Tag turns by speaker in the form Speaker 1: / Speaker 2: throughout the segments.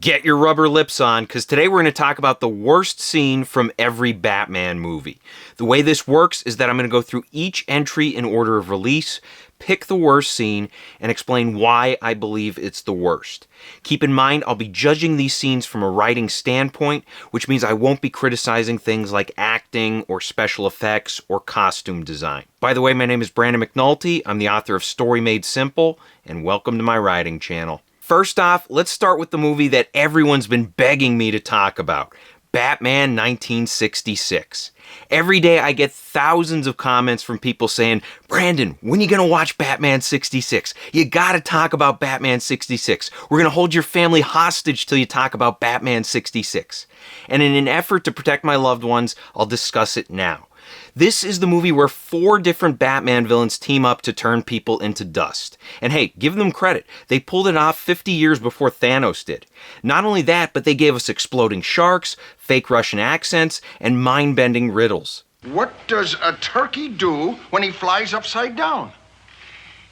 Speaker 1: Get your rubber lips on, because today we're going to talk about the worst scene from every Batman movie. The way this works is that I'm going to go through each entry in order of release, pick the worst scene, and explain why I believe it's the worst. Keep in mind, I'll be judging these scenes from a writing standpoint, which means I won't be criticizing things like acting or special effects or costume design. By the way, my name is Brandon McNulty. I'm the author of Story Made Simple, and welcome to my writing channel. First off, let's start with the movie that everyone's been begging me to talk about, Batman 1966. Every day I get thousands of comments from people saying, Brandon, when are you going to watch Batman 66? You got to talk about Batman 66. We're going to hold your family hostage till you talk about Batman 66. And in an effort to protect my loved ones, I'll discuss it now. This is the movie where 4 different Batman villains team up to turn people into dust. And hey, give them credit. They pulled it off 50 years before Thanos did. Not only that, but they gave us exploding sharks, fake Russian accents, and mind-bending riddles.
Speaker 2: What does a turkey do when he flies upside down?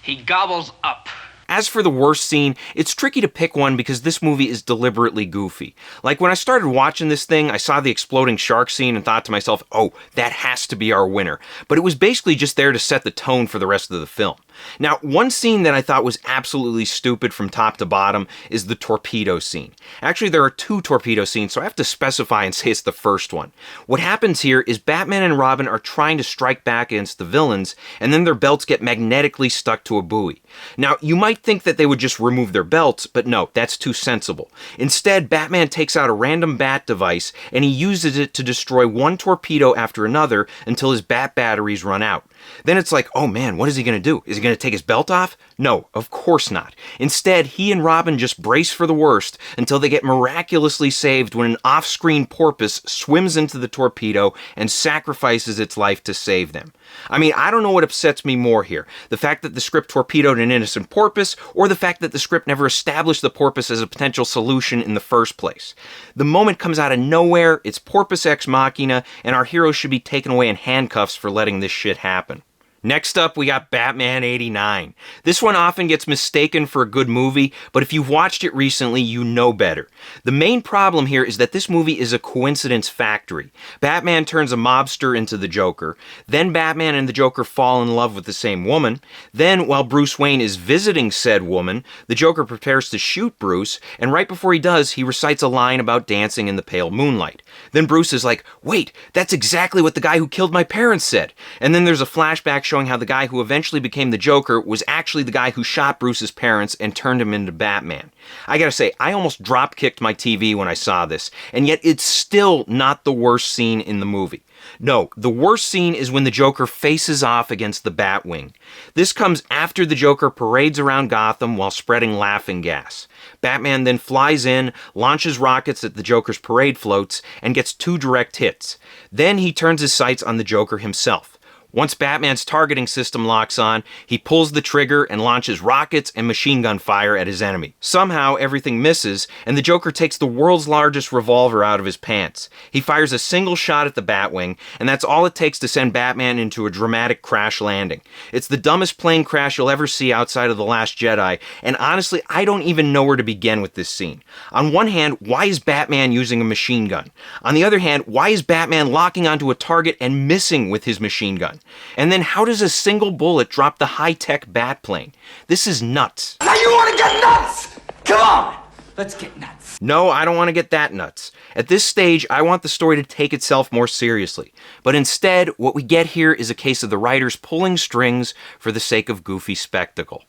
Speaker 3: He gobbles up.
Speaker 1: As for the worst scene, it's tricky to pick one because this movie is deliberately goofy. Like when I started watching this thing, I saw the exploding shark scene and thought to myself, oh, that has to be our winner. But it was basically just there to set the tone for the rest of the film. Now, one scene that I thought was absolutely stupid from top to bottom is the torpedo scene. Actually, there are 2 torpedo scenes, so I have to specify and say it's the first one. What happens here is Batman and Robin are trying to strike back against the villains, and then their belts get magnetically stuck to a buoy. Now, you might think that they would just remove their belts, but no, that's too sensible. Instead, Batman takes out a random bat device, and he uses it to destroy one torpedo after another until his bat batteries run out. Then it's like, oh man, what is he going to do? Is he going to take his belt off? No, of course not. Instead, he and Robin just brace for the worst until they get miraculously saved when an off-screen porpoise swims into the torpedo and sacrifices its life to save them. I mean, I don't know what upsets me more here. The fact that the script torpedoed an innocent porpoise, or the fact that the script never established the porpoise as a potential solution in the first place. The moment comes out of nowhere, it's porpoise ex machina, and our hero should be taken away in handcuffs for letting this shit happen. Next up, we got Batman 89. This one often gets mistaken for a good movie, but if you've watched it recently, you know better. The main problem here is that this movie is a coincidence factory. Batman turns a mobster into the Joker, then Batman and the Joker fall in love with the same woman, then while Bruce Wayne is visiting said woman, the Joker prepares to shoot Bruce, and right before he does, he recites a line about dancing in the pale moonlight. Then Bruce is like, wait, that's exactly what the guy who killed my parents said. And then there's a flashback showing how the guy who eventually became the Joker was actually the guy who shot Bruce's parents and turned him into Batman. I gotta say, I almost drop-kicked my TV when I saw this, and yet it's still not the worst scene in the movie. No, the worst scene is when the Joker faces off against the Batwing. This comes after the Joker parades around Gotham while spreading laughing gas. Batman then flies in, launches rockets at the Joker's parade floats, and gets 2 direct hits. Then he turns his sights on the Joker himself. Once Batman's targeting system locks on, he pulls the trigger and launches rockets and machine gun fire at his enemy. Somehow, everything misses, and the Joker takes the world's largest revolver out of his pants. He fires a single shot at the Batwing, and that's all it takes to send Batman into a dramatic crash landing. It's the dumbest plane crash you'll ever see outside of The Last Jedi, and honestly, I don't even know where to begin with this scene. On one hand, why is Batman using a machine gun? On the other hand, why is Batman locking onto a target and missing with his machine gun? And then how does a single bullet drop the high-tech Batplane? This is nuts.
Speaker 3: Now you want to get nuts? Come on, let's get nuts.
Speaker 1: No, I don't want to get that nuts. At this stage, I want the story to take itself more seriously. But instead, what we get here is a case of the writers pulling strings for the sake of goofy spectacle.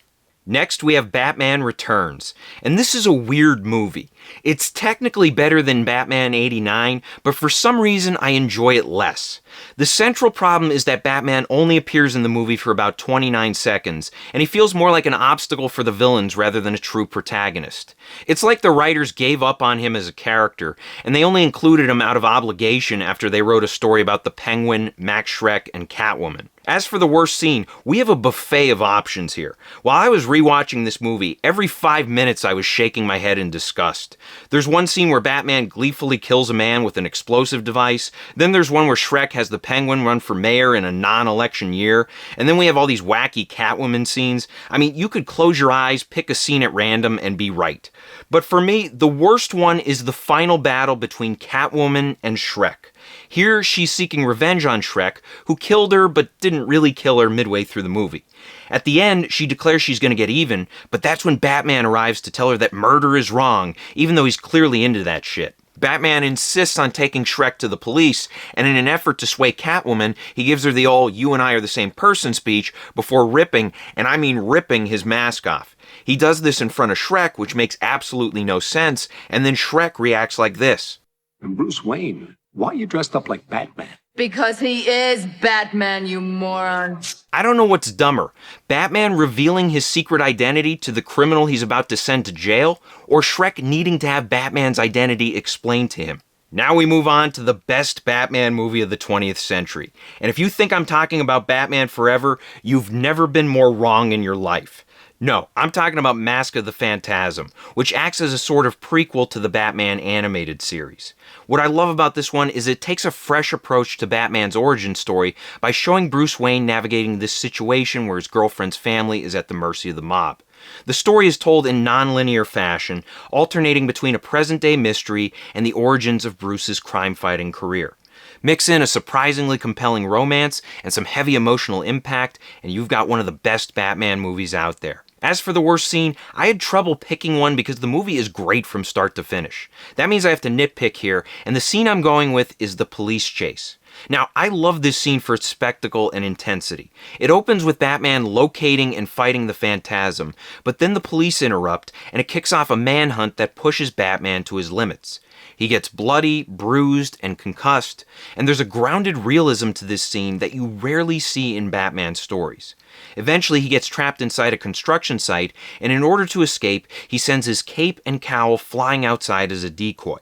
Speaker 1: Next, we have Batman Returns, and this is a weird movie. It's technically better than Batman 89, but for some reason I enjoy it less. The central problem is that Batman only appears in the movie for about 29 seconds, and he feels more like an obstacle for the villains rather than a true protagonist. It's like the writers gave up on him as a character, and they only included him out of obligation after they wrote a story about the Penguin, Max Schreck, and Catwoman. As for the worst scene, we have a buffet of options here. While I was rewatching this movie, every 5 minutes I was shaking my head in disgust. There's one scene where Batman gleefully kills a man with an explosive device, then there's one where Shrek has the Penguin run for mayor in a non-election year, and then we have all these wacky Catwoman scenes. I mean, you could close your eyes, pick a scene at random, and be right. But for me, the worst one is the final battle between Catwoman and Shrek. Here, she's seeking revenge on Shrek, who killed her but didn't really kill her midway through the movie. At the end, she declares she's going to get even, but that's when Batman arrives to tell her that murder is wrong, even though he's clearly into that shit. Batman insists on taking Shrek to the police, and in an effort to sway Catwoman, he gives her the old "you and I are the same person" speech before ripping, and I mean ripping, his mask off. He does this in front of Shrek, which makes absolutely no sense, and then Shrek reacts like this.
Speaker 4: And Bruce Wayne, why are you dressed up like Batman?
Speaker 5: Because he is Batman, you moron.
Speaker 1: I don't know what's dumber, Batman revealing his secret identity to the criminal he's about to send to jail, or Shrek needing to have Batman's identity explained to him. Now we move on to the best Batman movie of the 20th century. And if you think I'm talking about Batman Forever, you've never been more wrong in your life. No, I'm talking about Mask of the Phantasm, which acts as a sort of prequel to the Batman animated series. What I love about this one is it takes a fresh approach to Batman's origin story by showing Bruce Wayne navigating this situation where his girlfriend's family is at the mercy of the mob. The story is told in non-linear fashion, alternating between a present-day mystery and the origins of Bruce's crime-fighting career. Mix in a surprisingly compelling romance and some heavy emotional impact, and you've got one of the best Batman movies out there. As for the worst scene, I had trouble picking one because the movie is great from start to finish. That means I have to nitpick here, and the scene I'm going with is the police chase. Now, I love this scene for its spectacle and intensity. It opens with Batman locating and fighting the Phantasm, but then the police interrupt, and it kicks off a manhunt that pushes Batman to his limits. He gets bloody, bruised, and concussed, and there's a grounded realism to this scene that you rarely see in Batman stories. Eventually, he gets trapped inside a construction site, and in order to escape, he sends his cape and cowl flying outside as a decoy.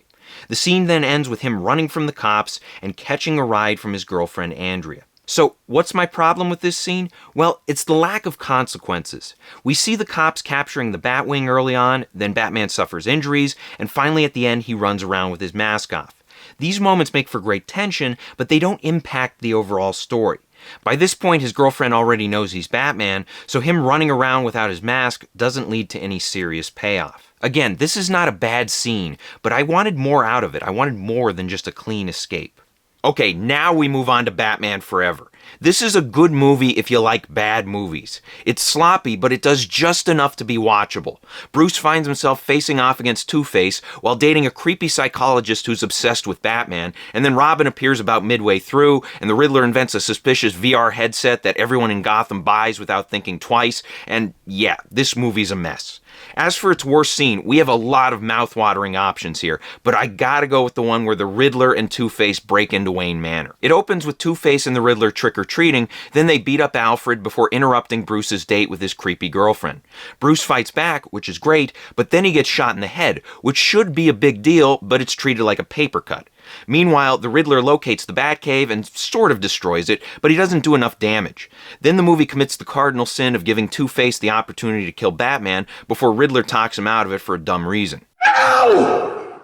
Speaker 1: The scene then ends with him running from the cops and catching a ride from his girlfriend Andrea. So, what's my problem with this scene? Well, it's the lack of consequences. We see the cops capturing the Batwing early on, then Batman suffers injuries, and finally at the end he runs around with his mask off. These moments make for great tension, but they don't impact the overall story. By this point, his girlfriend already knows he's Batman, so him running around without his mask doesn't lead to any serious payoff. Again, this is not a bad scene, but I wanted more out of it. I wanted more than just a clean escape. Okay, now we move on to Batman Forever. This is a good movie if you like bad movies. It's sloppy, but it does just enough to be watchable. Bruce finds himself facing off against Two-Face while dating a creepy psychologist who's obsessed with Batman, and then Robin appears about midway through, and the Riddler invents a suspicious VR headset that everyone in Gotham buys without thinking twice, and yeah, this movie's a mess. As for its worst scene, we have a lot of mouth-watering options here, but I gotta go with the one where the Riddler and Two-Face break into Wayne Manor. It opens with Two-Face and the Riddler trick-or-treating, then they beat up Alfred before interrupting Bruce's date with his creepy girlfriend. Bruce fights back, which is great, but then he gets shot in the head, which should be a big deal, but it's treated like a paper cut. Meanwhile, the Riddler locates the Batcave and sort of destroys it, but he doesn't do enough damage. Then the movie commits the cardinal sin of giving Two-Face the opportunity to kill Batman before Riddler talks him out of it for a dumb reason.
Speaker 2: Ow!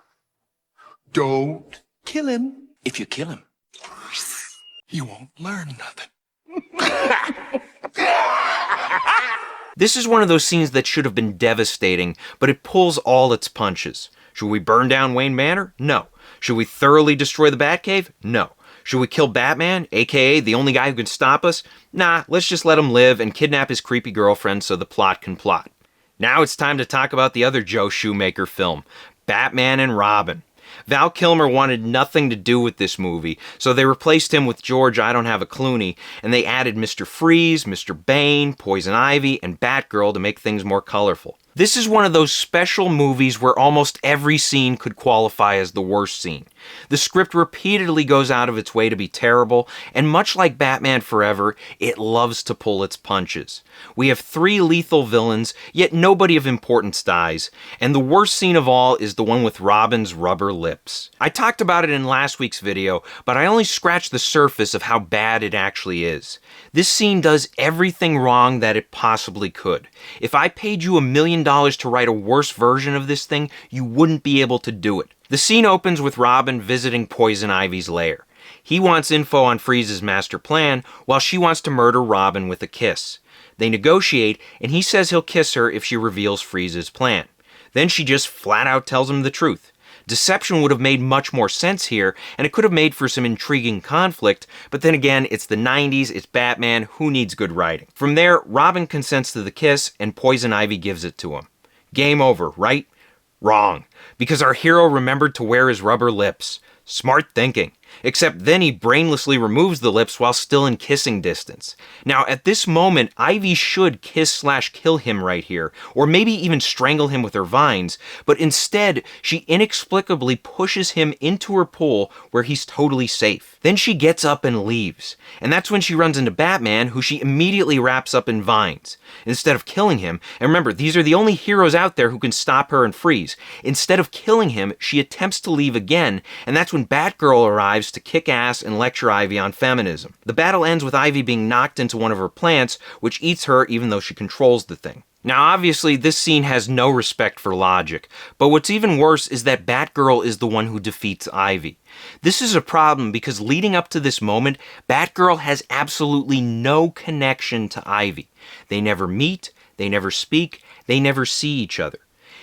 Speaker 2: Don't
Speaker 3: Kill him. If you kill him.
Speaker 2: You won't learn nothing.
Speaker 1: This is one of those scenes that should have been devastating, but it pulls all its punches. Should we burn down Wayne Manor? No. Should we thoroughly destroy the Batcave? No. Should we kill Batman, aka the only guy who can stop us? Nah, let's just let him live and kidnap his creepy girlfriend so the plot can plot. Now it's time to talk about the other Joe Schumacher film, Batman and Robin. Val Kilmer wanted nothing to do with this movie, so they replaced him with George I Don't Have a Clooney, and they added Mr. Freeze, Mr. Bane, Poison Ivy, and Batgirl to make things more colorful. This is one of those special movies where almost every scene could qualify as the worst scene. The script repeatedly goes out of its way to be terrible, and much like Batman Forever, it loves to pull its punches. We have 3 lethal villains, yet nobody of importance dies, and the worst scene of all is the one with Robin's rubber lips. I talked about it in last week's video, but I only scratched the surface of how bad it actually is. This scene does everything wrong that it possibly could. If I paid you $1 million to write a worse version of this thing, you wouldn't be able to do it. The scene opens with Robin visiting Poison Ivy's lair. He wants info on Freeze's master plan, while she wants to murder Robin with a kiss. They negotiate, and he says he'll kiss her if she reveals Freeze's plan. Then she just flat out tells him the truth. Deception would have made much more sense here, and it could have made for some intriguing conflict, but then again, it's the 90s, it's Batman, who needs good writing? From there, Robin consents to the kiss, and Poison Ivy gives it to him. Game over, right? Wrong, because our hero remembered to wear his rubber lips. Smart thinking. Except then he brainlessly removes the lips while still in kissing distance. Now, at this moment, Ivy should kiss/kill him right here, or maybe even strangle him with her vines, but instead, she inexplicably pushes him into her pool where he's totally safe. Then she gets up and leaves, and that's when she runs into Batman, who she immediately wraps up in vines. Instead of killing him, and remember, these are the only heroes out there who can stop her and Freeze. Instead of killing him, she attempts to leave again, and that's when Batgirl arrives to kick ass and lecture Ivy on feminism. The battle ends with Ivy being knocked into one of her plants, which eats her even though she controls the thing. Now obviously this scene has no respect for logic, but what's even worse is that Batgirl is the one who defeats Ivy. This is a problem because leading up to this moment, Batgirl has absolutely no connection to Ivy. They never meet, they never speak, they never see each other.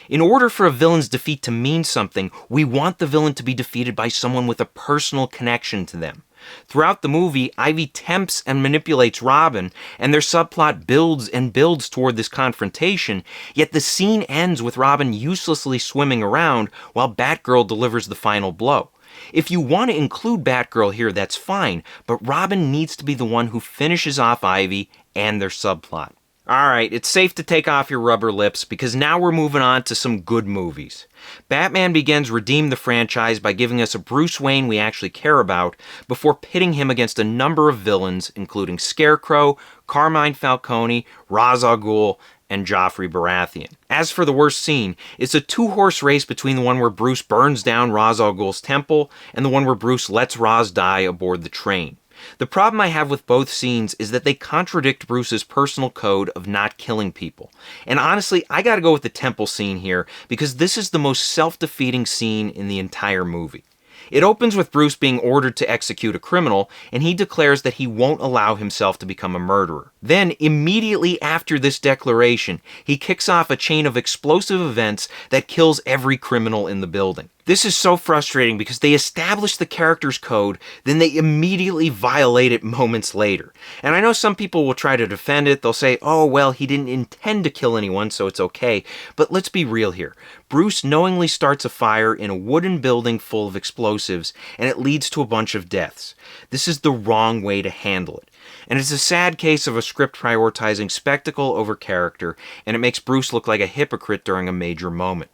Speaker 1: In order for a villain's defeat to mean something, we want the villain to be defeated by someone with a personal connection to them. Throughout the movie, Ivy tempts and manipulates Robin, and their subplot builds and builds toward this confrontation, yet the scene ends with Robin uselessly swimming around while Batgirl delivers the final blow. If you want to include Batgirl here, that's fine, but Robin needs to be the one who finishes off Ivy and their subplot. Alright, it's safe to take off your rubber lips because now we're moving on to some good movies. Batman Begins redeemed the franchise by giving us a Bruce Wayne we actually care about before pitting him against a number of villains including Scarecrow, Carmine Falcone, Ra's al Ghul, and Joffrey Baratheon. As for the worst scene, it's a 2-horse race between the one where Bruce burns down Ra's al Ghul's temple and the one where Bruce lets Ra's die aboard the train. The problem I have with both scenes is that they contradict Bruce's personal code of not killing people. And honestly, I gotta go with the temple scene here because this is the most self-defeating scene in the entire movie. It opens with Bruce being ordered to execute a criminal, and he declares that he won't allow himself to become a murderer. Then, immediately after this declaration, he kicks off a chain of explosive events that kills every criminal in the building. This is so frustrating because they establish the character's code, then they immediately violate it moments later. And I know some people will try to defend it. They'll say, oh, well, he didn't intend to kill anyone, so it's okay. But let's be real here. Bruce knowingly starts a fire in a wooden building full of explosives, and it leads to a bunch of deaths. This is the wrong way to handle it. And it's a sad case of a script prioritizing spectacle over character, and it makes Bruce look like a hypocrite during a major moment.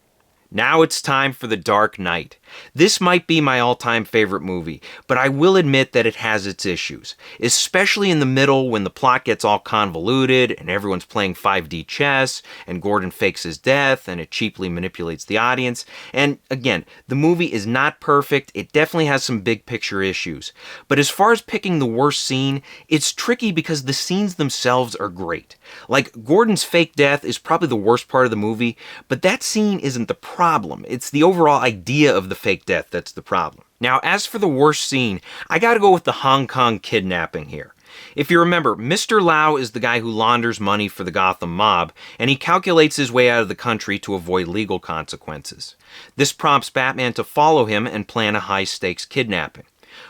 Speaker 1: Now it's time for The Dark Knight. This might be my all-time favorite movie, but I will admit that it has its issues, especially in the middle when the plot gets all convoluted and everyone's playing 5D chess and Gordon fakes his death and it cheaply manipulates the audience. And again, the movie is not perfect, it definitely has some big picture issues. But as far as picking the worst scene, it's tricky because the scenes themselves are great. Like, Gordon's fake death is probably the worst part of the movie, but that scene isn't the problem. It's the overall idea of the fake death that's the problem. Now, as for the worst scene, I gotta go with the Hong Kong kidnapping here. If you remember, Mr. Lau is the guy who launders money for the Gotham mob, and he calculates his way out of the country to avoid legal consequences. This prompts Batman to follow him and plan a high-stakes kidnapping.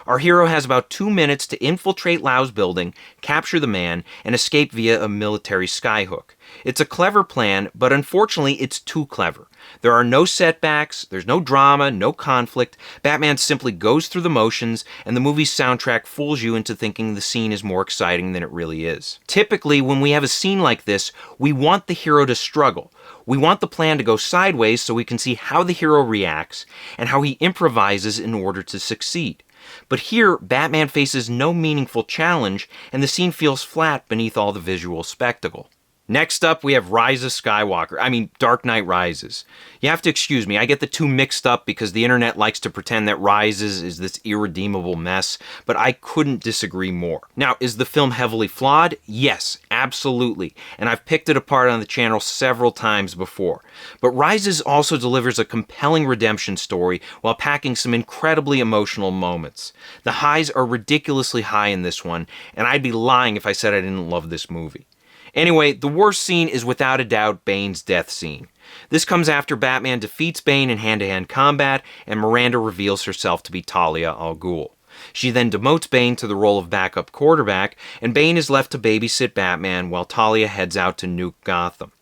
Speaker 1: Our hero has about 2 minutes to infiltrate Lau's building, capture the man, and escape via a military skyhook. It's a clever plan, but unfortunately it's too clever. There are no setbacks, there's no drama, no conflict. Batman simply goes through the motions, and the movie's soundtrack fools you into thinking the scene is more exciting than it really is. Typically, when we have a scene like this, we want the hero to struggle. We want the plan to go sideways so we can see how the hero reacts and how he improvises in order to succeed. But here, Batman faces no meaningful challenge, and the scene feels flat beneath all the visual spectacle. Next up, we have Dark Knight Rises. You have to excuse me, I get the two mixed up because the internet likes to pretend that Rises is this irredeemable mess, but I couldn't disagree more. Now, is the film heavily flawed? Yes, absolutely, and I've picked it apart on the channel several times before. But Rises also delivers a compelling redemption story while packing some incredibly emotional moments. The highs are ridiculously high in this one, and I'd be lying if I said I didn't love this movie. Anyway, the worst scene is without a doubt Bane's death scene. This comes after Batman defeats Bane in hand-to-hand combat, and Miranda reveals herself to be Talia al Ghul. She then demotes Bane to the role of backup quarterback, and Bane is left to babysit Batman while Talia heads out to nuke Gotham.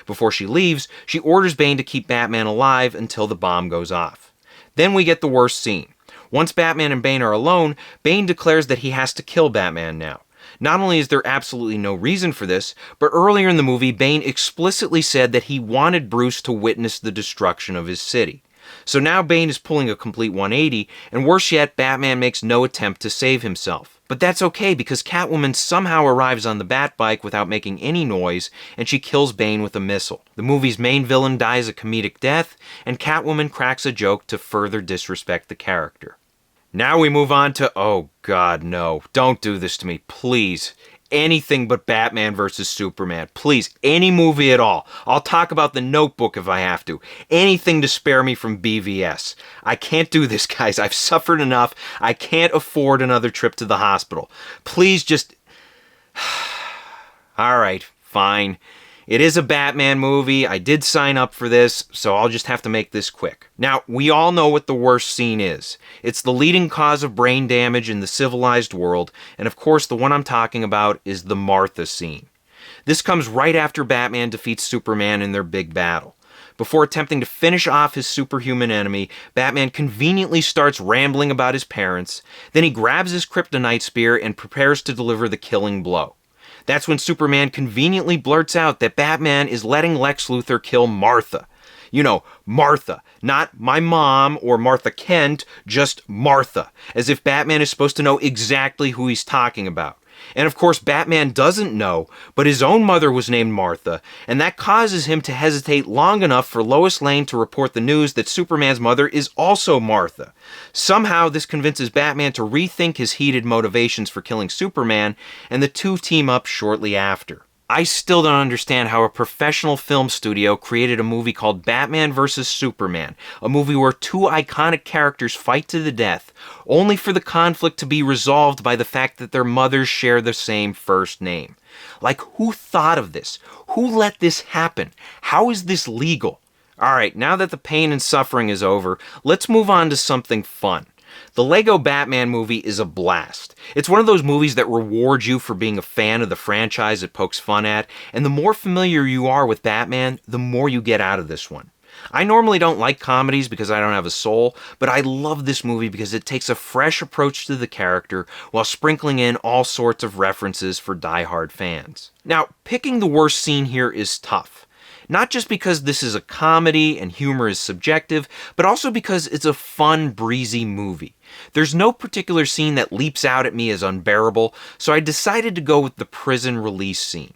Speaker 1: Before she leaves, she orders Bane to keep Batman alive until the bomb goes off. Then we get the worst scene. Once Batman and Bane are alone, Bane declares that he has to kill Batman now. Not only is there absolutely no reason for this, but earlier in the movie, Bane explicitly said that he wanted Bruce to witness the destruction of his city. So now Bane is pulling a complete 180, and worse yet, Batman makes no attempt to save himself. But that's okay, because Catwoman somehow arrives on the Batbike without making any noise, and she kills Bane with a missile. The movie's main villain dies a comedic death, and Catwoman cracks a joke to further disrespect the character. Now we move on to, oh god, no, don't do this to me, please. Anything but Batman vs. Superman. Please, any movie at all. I'll talk about The Notebook if I have to. Anything to spare me from BVS. I can't do this, guys. I've suffered enough. I can't afford another trip to the hospital. Please just... Alright, fine. It is a Batman movie. I did sign up for this, so I'll just have to make this quick. Now, we all know what the worst scene is. It's the leading cause of brain damage in the civilized world, and of course the one I'm talking about is the Martha scene. This comes right after Batman defeats Superman in their big battle. Before attempting to finish off his superhuman enemy, Batman conveniently starts rambling about his parents, then he grabs his kryptonite spear and prepares to deliver the killing blow. That's when Superman conveniently blurts out that Batman is letting Lex Luthor kill Martha. You know, Martha. Not my mom or Martha Kent, just Martha. As if Batman is supposed to know exactly who he's talking about. And of course, Batman doesn't know, but his own mother was named Martha, and that causes him to hesitate long enough for Lois Lane to report the news that Superman's mother is also Martha. Somehow, this convinces Batman to rethink his heated motivations for killing Superman, and the two team up shortly after. I still don't understand how a professional film studio created a movie called Batman vs. Superman, a movie where two iconic characters fight to the death, only for the conflict to be resolved by the fact that their mothers share the same first name. Like, who thought of this? Who let this happen? How is this legal? Alright, now that the pain and suffering is over, let's move on to something fun. The Lego Batman movie is a blast. It's one of those movies that rewards you for being a fan of the franchise it pokes fun at, and the more familiar you are with Batman, the more you get out of this one. I normally don't like comedies because I don't have a soul, but I love this movie because it takes a fresh approach to the character while sprinkling in all sorts of references for die-hard fans. Now, picking the worst scene here is tough. Not just because this is a comedy and humor is subjective, but also because it's a fun, breezy movie. There's no particular scene that leaps out at me as unbearable, so I decided to go with the prison release scene.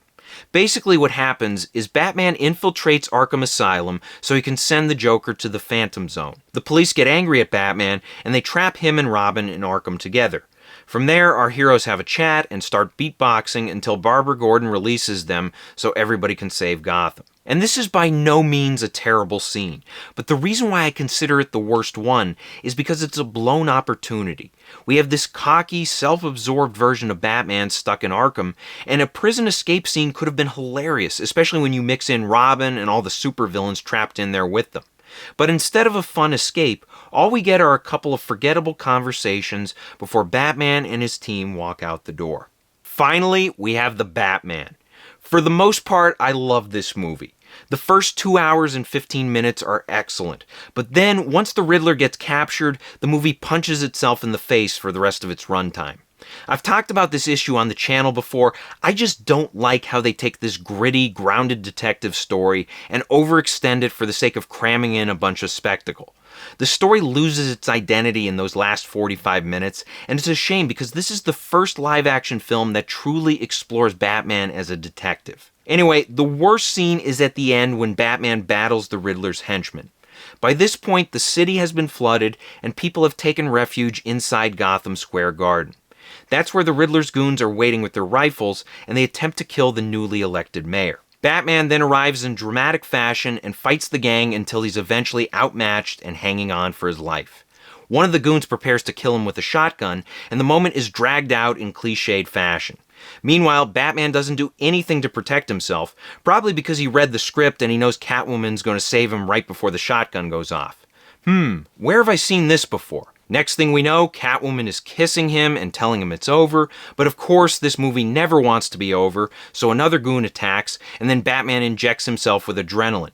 Speaker 1: Basically what happens is Batman infiltrates Arkham Asylum so he can send the Joker to the Phantom Zone. The police get angry at Batman, and they trap him and Robin in Arkham together. From there, our heroes have a chat and start beatboxing until Barbara Gordon releases them so everybody can save Gotham. And this is by no means a terrible scene, but the reason why I consider it the worst one is because it's a blown opportunity. We have this cocky, self-absorbed version of Batman stuck in Arkham, and a prison escape scene could have been hilarious, especially when you mix in Robin and all the supervillains trapped in there with them. But instead of a fun escape, all we get are a couple of forgettable conversations before Batman and his team walk out the door. Finally, we have the Batman. For the most part, I love this movie. The first 2 hours and 15 minutes are excellent, but then once the Riddler gets captured, the movie punches itself in the face for the rest of its runtime. I've talked about this issue on the channel before. I just don't like how they take this gritty, grounded detective story and overextend it for the sake of cramming in a bunch of spectacle. The story loses its identity in those last 45 minutes, and it's a shame because this is the first live-action film that truly explores Batman as a detective. Anyway, the worst scene is at the end when Batman battles the Riddler's henchmen. By this point, the city has been flooded, and people have taken refuge inside Gotham Square Garden. That's where the Riddler's goons are waiting with their rifles, and they attempt to kill the newly elected mayor. Batman then arrives in dramatic fashion and fights the gang until he's eventually outmatched and hanging on for his life. One of the goons prepares to kill him with a shotgun, and the moment is dragged out in cliched fashion. Meanwhile, Batman doesn't do anything to protect himself, probably because he read the script and he knows Catwoman's going to save him right before the shotgun goes off. Where have I seen this before? Next thing we know, Catwoman is kissing him and telling him it's over, but of course this movie never wants to be over, so another goon attacks, and then Batman injects himself with adrenaline.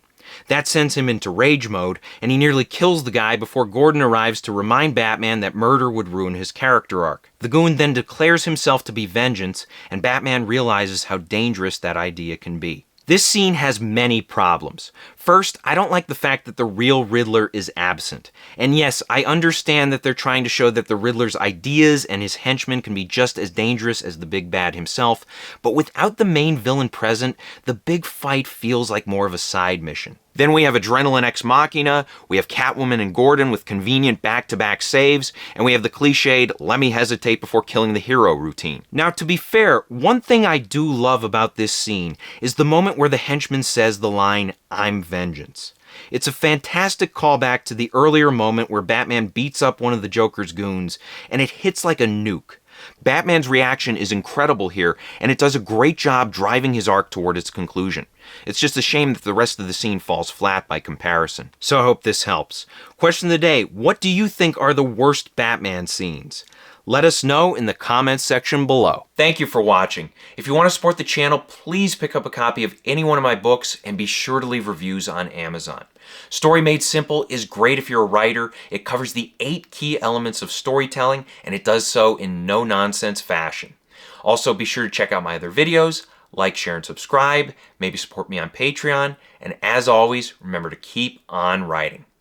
Speaker 1: That sends him into rage mode, and he nearly kills the guy before Gordon arrives to remind Batman that murder would ruin his character arc. The goon then declares himself to be Vengeance, and Batman realizes how dangerous that idea can be. This scene has many problems. First, I don't like the fact that the real Riddler is absent. And yes, I understand that they're trying to show that the Riddler's ideas and his henchmen can be just as dangerous as the big bad himself, but without the main villain present, the big fight feels like more of a side mission. Then we have Adrenaline Ex Machina, we have Catwoman and Gordon with convenient back-to-back saves, and we have the cliched, let me hesitate before killing the hero routine. Now, to be fair, one thing I do love about this scene is the moment where the henchman says the line, "I'm vengeance." It's a fantastic callback to the earlier moment where Batman beats up one of the Joker's goons, and it hits like a nuke. Batman's reaction is incredible here, and it does a great job driving his arc toward its conclusion. It's just a shame that the rest of the scene falls flat by comparison. So I hope this helps. Question of the day, what do you think are the worst Batman scenes? Let us know in the comments section below. Thank you for watching. If you want to support the channel, please pick up a copy of any one of my books and be sure to leave reviews on Amazon. Story Made Simple is great if you're a writer. It covers the 8 key elements of storytelling, and it does so in no-nonsense fashion. Also, be sure to check out my other videos, like, share, and subscribe, maybe support me on Patreon, and as always, remember to keep on writing.